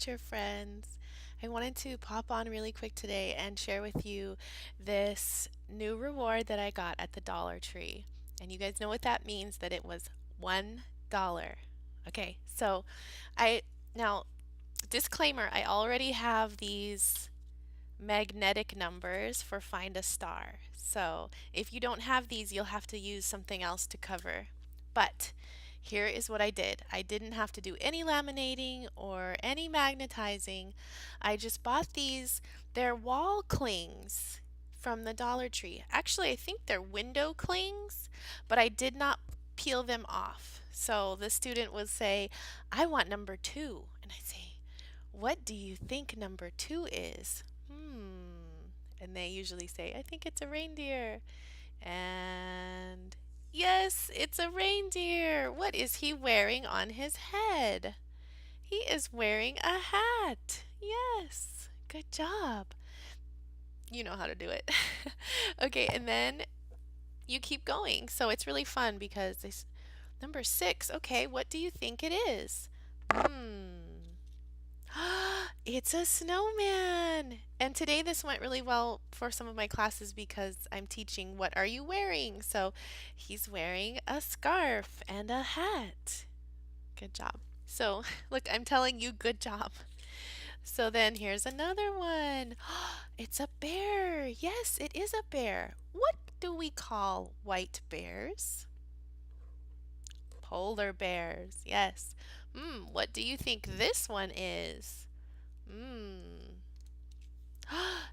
teacher friends. I wanted to pop on really quick today and share with you this new reward that I got at the Dollar Tree. And you guys know what that means, that it was $1. Okay, so I now disclaimer, I already have these magnetic numbers for Find a Star. So if you don't have these, you'll have to use something else to cover. But here is what I did. I didn't have to do any laminating or any magnetizing. I just bought these. They're wall clings from the Dollar Tree. Actually, I think they're window clings, but I did not peel them off. So the student would say, I want number 2. And I say, what do you think number 2 is? And they usually say, I think it's a reindeer. And yes, it's a reindeer. What is he wearing on his head? He is wearing a hat. Yes, good job. You know how to do it. Okay, and then you keep going. So it's really fun because number 6. Okay, what do you think it is? It's a snowman! And today this went really well for some of my classes because I'm teaching what are you wearing? So he's wearing a scarf and a hat. Good job. So look, I'm telling you, good job. So then here's another one. It's a bear. Yes, it is a bear. What do we call white bears? Polar bears. Yes. What do you think this one is?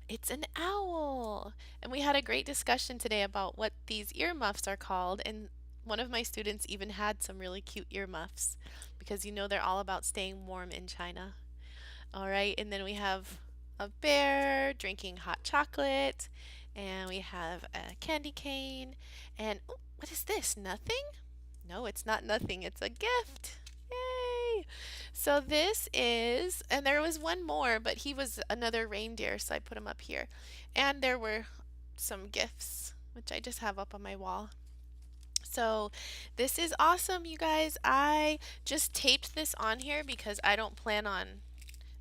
It's an owl. And we had a great discussion today about what these earmuffs are called. And one of my students even had some really cute earmuffs because you know they're all about staying warm in China. All right, and then we have a bear drinking hot chocolate, and we have a candy cane. And oh, what is this? Nothing? No, it's not nothing. It's a gift. Yay! So this is, and there was one more, but he was another reindeer, so I put him up here. And there were some gifts, which I just have up on my wall. So this is awesome, you guys. I just taped this on here because I don't plan on,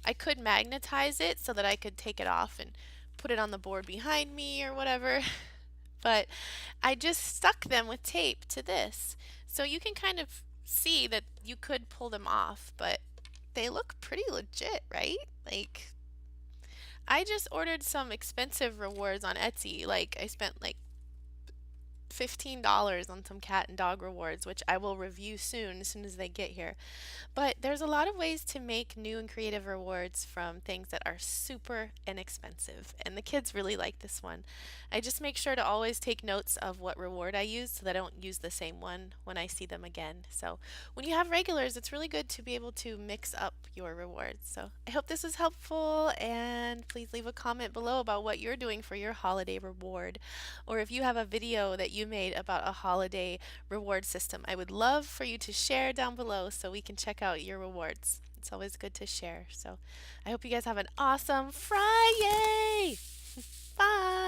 I could magnetize it so that I could take it off and put it on the board behind me or whatever. But I just stuck them with tape to this. So you can kind of see that you could pull them off, but they look pretty legit, right? Like, I just ordered some expensive rewards on Etsy. Like, I spent like $15 on some cat and dog rewards, which I will review soon as soon as they get here. But there's a lot of ways to make new and creative rewards from things that are super inexpensive. And the kids really like this one. I just make sure to always take notes of what reward I use so that I don't use the same one when I see them again. So when you have regulars, it's really good to be able to mix up your rewards. So I hope this was helpful, and please leave a comment below about what you're doing for your holiday reward. Or if you have a video that you made about a holiday reward system, I would love for you to share down below so we can check out your rewards. It's always good to share. So I hope you guys have an awesome Friday. Bye.